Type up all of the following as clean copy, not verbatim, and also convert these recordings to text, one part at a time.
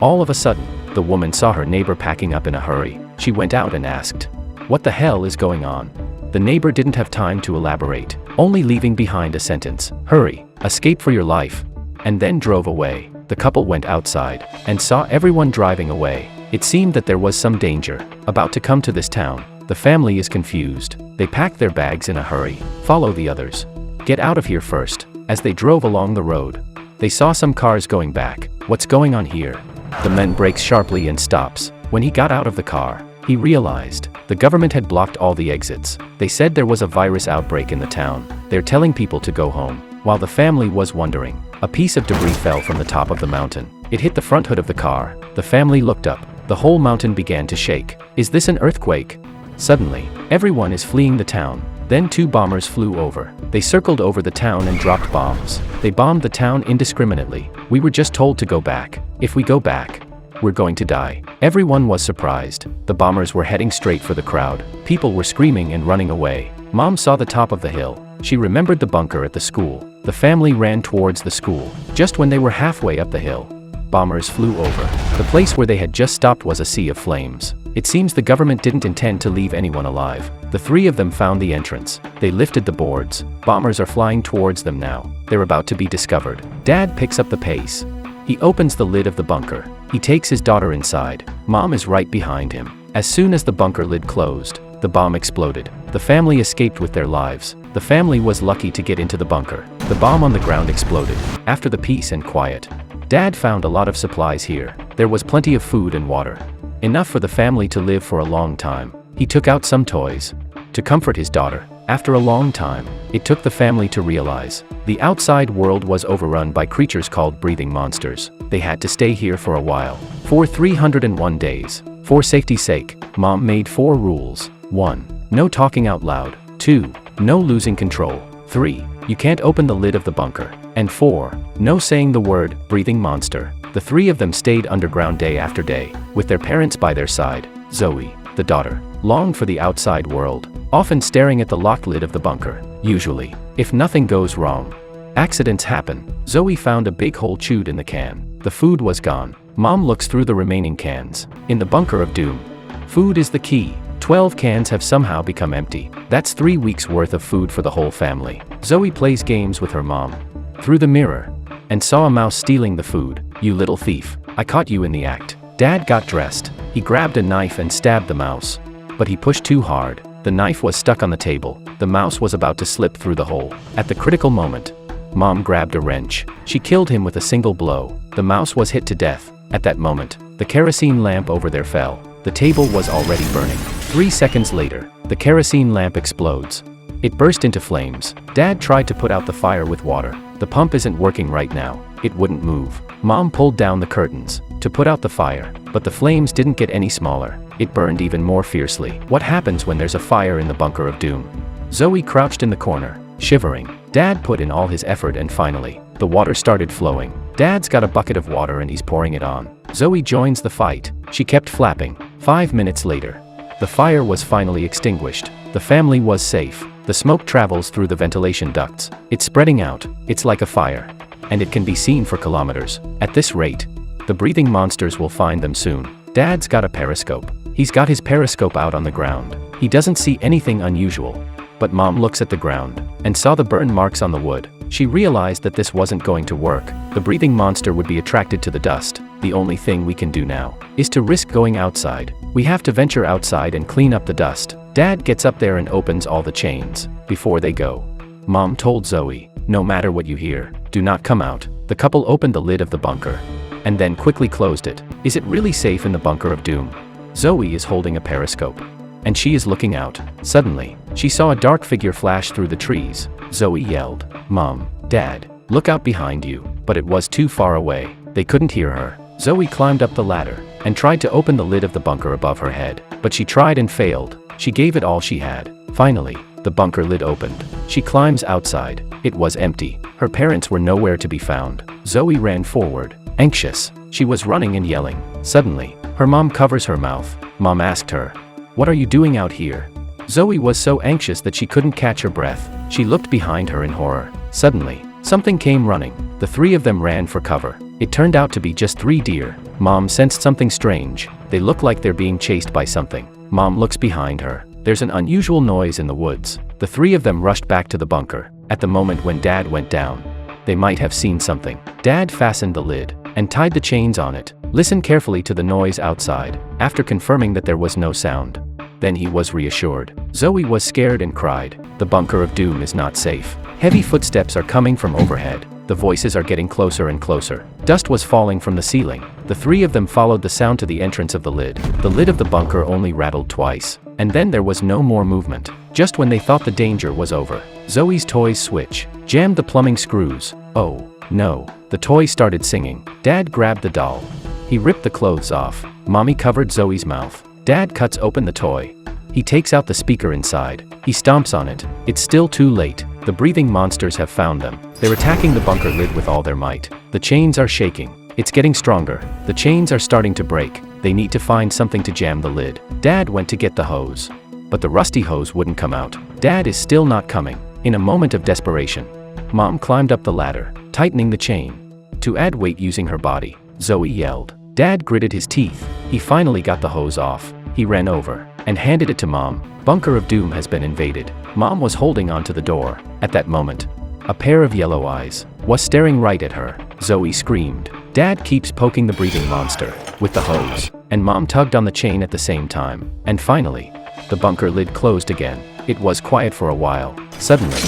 All of a sudden, the woman saw her neighbor packing up in a hurry. She went out and asked, "What the hell is going on?" The neighbor didn't have time to elaborate, only leaving behind a sentence, "Hurry, escape for your life," and then drove away. The couple went outside and saw everyone driving away. It seemed that there was some danger about to come to this town. The family is confused. They pack their bags in a hurry. Follow the others. Get out of here first. As they drove along the road, they saw some cars going back. What's going on here? The man brakes sharply and stops. When he got out of the car, he realized the government had blocked all the exits. They said there was a virus outbreak in the town. They're telling people to go home. While the family was wondering, a piece of debris fell from the top of the mountain. It hit the front hood of the car. The family looked up. The whole mountain began to shake. Is this an earthquake? Suddenly, everyone is fleeing the town. Then 2 bombers flew over. They circled over the town and dropped bombs. They bombed the town indiscriminately. We were just told to go back. If we go back, we're going to die. Everyone was surprised. The bombers were heading straight for the crowd. People were screaming and running away. Mom saw the top of the hill. She remembered the bunker at the school. The family ran towards the school. Just when they were halfway up the hill, bombers flew over. The place where they had just stopped was a sea of flames. It seems the government didn't intend to leave anyone alive. The 3 of them found the entrance. They lifted the boards. Bombers are flying towards them now. They're about to be discovered. Dad picks up the pace. He opens the lid of the bunker. He takes his daughter inside. Mom is right behind him. As soon as the bunker lid closed, the bomb exploded. The family escaped with their lives. The family was lucky to get into the bunker. The bomb on the ground exploded. After the peace and quiet, Dad found a lot of supplies here. There was plenty of food and water. Enough for the family to live for a long time. He took out some toys to comfort his daughter. After a long time, it took the family to realize the outside world was overrun by creatures called breathing monsters. They had to stay here for a while. For 301 days. For safety's sake, Mom made 4 rules. 1. No talking out loud. 2. No losing control. 3. You can't open the lid of the bunker. And 4. No saying the word, breathing monster. The 3 of them stayed underground day after day, with their parents by their side. Zoe, the daughter, longed for the outside world, often staring at the locked lid of the bunker. Usually, if nothing goes wrong, accidents happen. Zoe found a big hole chewed in the can. The food was gone. Mom looks through the remaining cans. In the bunker of doom, food is the key. 12 cans have somehow become empty. That's 3 weeks worth of food for the whole family. Zoe plays games with her mom through the mirror and saw a mouse stealing the food. You little thief, I caught you in the act. Dad got dressed. He grabbed a knife and stabbed the mouse. But he pushed too hard. The knife was stuck on the table. The mouse was about to slip through the hole. At the critical moment, Mom grabbed a wrench. She killed him with a single blow. The mouse was hit to death. At that moment, the kerosene lamp over there fell. The table was already burning. 3 seconds later, the kerosene lamp explodes. It burst into flames. Dad tried to put out the fire with water. The pump isn't working right now. It wouldn't move. Mom pulled down the curtains to put out the fire, but the flames didn't get any smaller. It burned even more fiercely. What happens when there's a fire in the bunker of doom? Zoe crouched in the corner, shivering. Dad put in all his effort and finally, the water started flowing. Dad's got a bucket of water and he's pouring it on. Zoe joins the fight. She kept flapping. 5 minutes later, the fire was finally extinguished. The family was safe. The smoke travels through the ventilation ducts. It's spreading out. It's like a fire. And it can be seen for kilometers. At this rate, the breathing monsters will find them soon. Dad's got a periscope. He's got his periscope out on the ground. He doesn't see anything unusual. But Mom looks at the ground and saw the burn marks on the wood. She realized that this wasn't going to work. The breathing monster would be attracted to the dust. The only thing we can do now is to risk going outside. We have to venture outside and clean up the dust. Dad gets up there and opens all the chains. Before they go, Mom told Zoe, no matter what you hear, do not come out. The couple opened the lid of the bunker and then quickly closed it. Is it really safe in the bunker of doom? Zoe is holding a periscope and she is looking out. Suddenly, she saw a dark figure flash through the trees. Zoe yelled, Mom, Dad, look out behind you. But it was too far away. They couldn't hear her. Zoe climbed up the ladder and tried to open the lid of the bunker above her head. But she tried and failed. She gave it all she had. Finally, the bunker lid opened. She climbs outside. It was empty. Her parents were nowhere to be found. Zoe ran forward, anxious. She was running and yelling. Suddenly, her mom covers her mouth. Mom asked her, what are you doing out here? Zoe was so anxious that she couldn't catch her breath. She looked behind her in horror. Suddenly, something came running. The 3 of them ran for cover. It turned out to be just 3 deer. Mom sensed something strange. They look like they're being chased by something. Mom looks behind her. There's an unusual noise in the woods. The three of them rushed back to the bunker. At the moment when Dad went down, they might have seen something. Dad fastened the lid and tied the chains on it. Listened carefully to the noise outside. After confirming that there was no sound, then he was reassured. Zoe was scared and cried. The bunker of doom is not safe. Heavy footsteps are coming from overhead. The voices are getting closer and closer. Dust was falling from the ceiling. The three of them followed the sound to the entrance of the lid. The lid of the bunker only rattled twice, and then there was no more movement. Just when they thought the danger was over, Zoe's toy's switch jammed the plumbing screws. Oh, no. The toy started singing. Dad grabbed the doll. He ripped the clothes off. Mommy covered Zoe's mouth. Dad cuts open the toy. He takes out the speaker inside. He stomps on it. It's still too late. The breathing monsters have found them. They're attacking the bunker lid with all their might. The chains are shaking. It's getting stronger. The chains are starting to break. They need to find something to jam the lid. Dad went to get the hose, but the rusty hose wouldn't come out. Dad is still not coming. In a moment of desperation, Mom climbed up the ladder, tightening the chain to add weight using her body. Zoe yelled. Dad gritted his teeth. He finally got the hose off. He ran over and handed it to Mom. Bunker of Doom has been invaded. Mom was holding onto the door. At that moment, a pair of yellow eyes was staring right at her. Zoe screamed. Dad keeps poking the breathing monster with the hose, and Mom tugged on the chain at the same time. And finally, the bunker lid closed again. It was quiet for a while. Suddenly,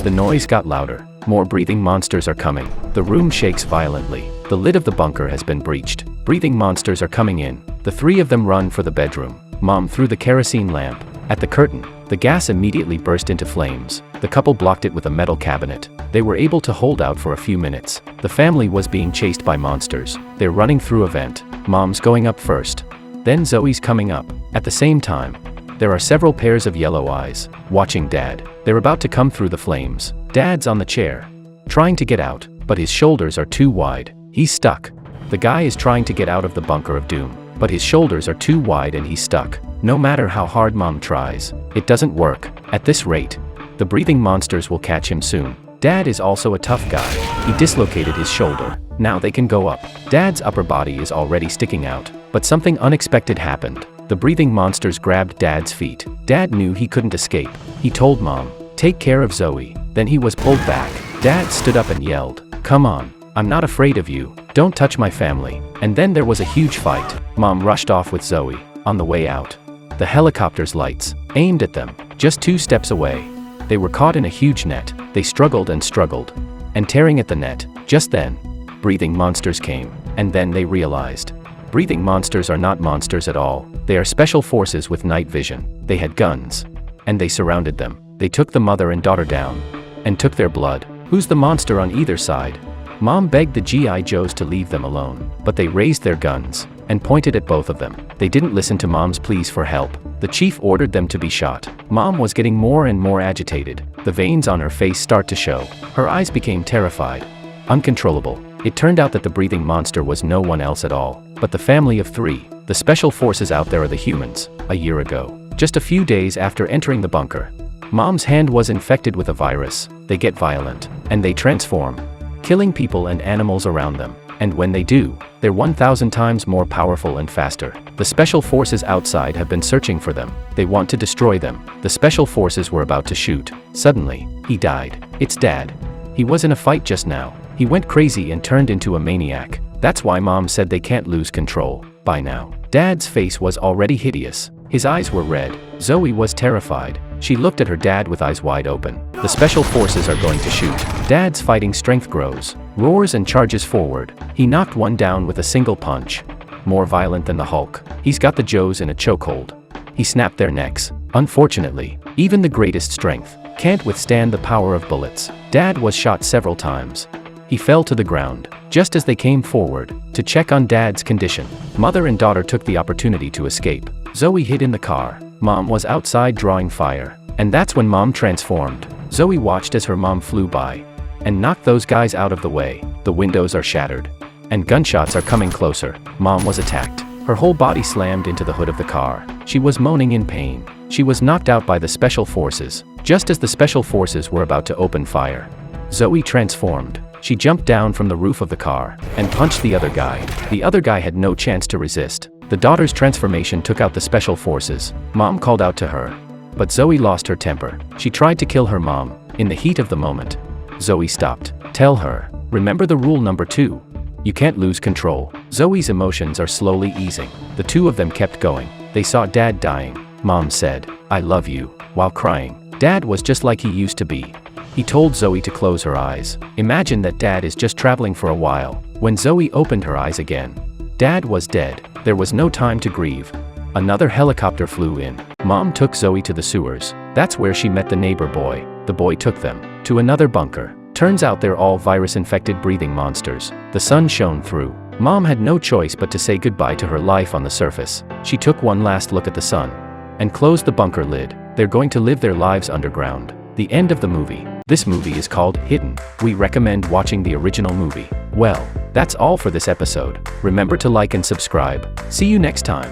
the noise got louder. More breathing monsters are coming. The room shakes violently. The lid of the bunker has been breached. Breathing monsters are coming in. The three of them run for the bedroom. Mom threw the kerosene lamp at the curtain. The gas immediately burst into flames. The couple blocked it with a metal cabinet. They were able to hold out for a few minutes. The family was being chased by monsters. They're running through a vent. Mom's going up first. Then Zoe's coming up. At the same time, there are several pairs of yellow eyes watching Dad. They're about to come through the flames. Dad's on the chair, trying to get out, but his shoulders are too wide. He's stuck. The guy is trying to get out of the bunker of doom, but his shoulders are too wide and he's stuck. No matter how hard Mom tries, it doesn't work. At this rate, the breathing monsters will catch him soon. Dad is also a tough guy. He dislocated his shoulder. Now they can go up. Dad's upper body is already sticking out, but something unexpected happened. The breathing monsters grabbed Dad's feet. Dad knew he couldn't escape. He told Mom, "Take care of Zoe." Then he was pulled back. Dad stood up and yelled, "Come on, I'm not afraid of you. Don't touch my family." And then there was a huge fight. Mom rushed off with Zoe. On the way out, the helicopter's lights aimed at them. Just 2 steps away, they were caught in a huge net. They struggled and tearing at the net. Just then, breathing monsters came, and then they realized. Breathing monsters are not monsters at all. They are special forces with night vision. They had guns, and they surrounded them. They took the mother and daughter down, and took their blood. Who's the monster on either side? Mom begged the G.I. Joes to leave them alone, but they raised their guns and pointed at both of them. They didn't listen to Mom's pleas for help. The chief ordered them to be shot. Mom was getting more and more agitated. The veins on her face start to show. Her eyes became terrified, uncontrollable. It turned out that the breathing monster was no one else at all, but the family of 3. The special forces out there are the humans. A year ago, just a few days after entering the bunker, Mom's hand was infected with a virus. They get violent, and they transform, killing people and animals around them. And when they do, they're 1,000 times more powerful and faster. The special forces outside have been searching for them. They want to destroy them. The special forces were about to shoot. Suddenly, he died. It's Dad. He was in a fight just now. He went crazy and turned into a maniac. That's why Mom said they can't lose control. By now, Dad's face was already hideous. His eyes were red. Zoe was terrified. She looked at her dad with eyes wide open. The special forces are going to shoot. Dad's fighting strength grows, roars and charges forward. He knocked one down with a single punch. More violent than the Hulk. He's got the Joes in a chokehold. He snapped their necks. Unfortunately, even the greatest strength can't withstand the power of bullets. Dad was shot several times. He fell to the ground. Just as they came forward to check on Dad's condition, mother and daughter took the opportunity to escape. Zoe hid in the car. Mom was outside drawing fire. And that's when Mom transformed. Zoe watched as her mom flew by and knocked those guys out of the way. The windows are shattered, and gunshots are coming closer. Mom was attacked. Her whole body slammed into the hood of the car. She was moaning in pain. She was knocked out by the special forces, just as the special forces were about to open fire. Zoe transformed. She jumped down from the roof of the car and punched the other guy. The other guy had no chance to resist. The daughter's transformation took out the special forces. Mom called out to her, but Zoe lost her temper. She tried to kill her mom. In the heat of the moment, Zoe stopped. Tell her, remember the rule number 2. You can't lose control. Zoe's emotions are slowly easing. The two of them kept going. They saw Dad dying. Mom said, "I love you," while crying. Dad was just like he used to be. He told Zoe to close her eyes. Imagine that Dad is just traveling for a while. When Zoe opened her eyes again, Dad was dead. There was no time to grieve. Another helicopter flew in. Mom took Zoe to the sewers. That's where she met the neighbor boy. The boy took them to another bunker. Turns out they're all virus-infected breathing monsters. The sun shone through. Mom had no choice but to say goodbye to her life on the surface. She took one last look at the sun and closed the bunker lid. They're going to live their lives underground. The end of the movie. This movie is called Hidden. We recommend watching the original movie. Well, that's all for this episode. Remember to like and subscribe. See you next time.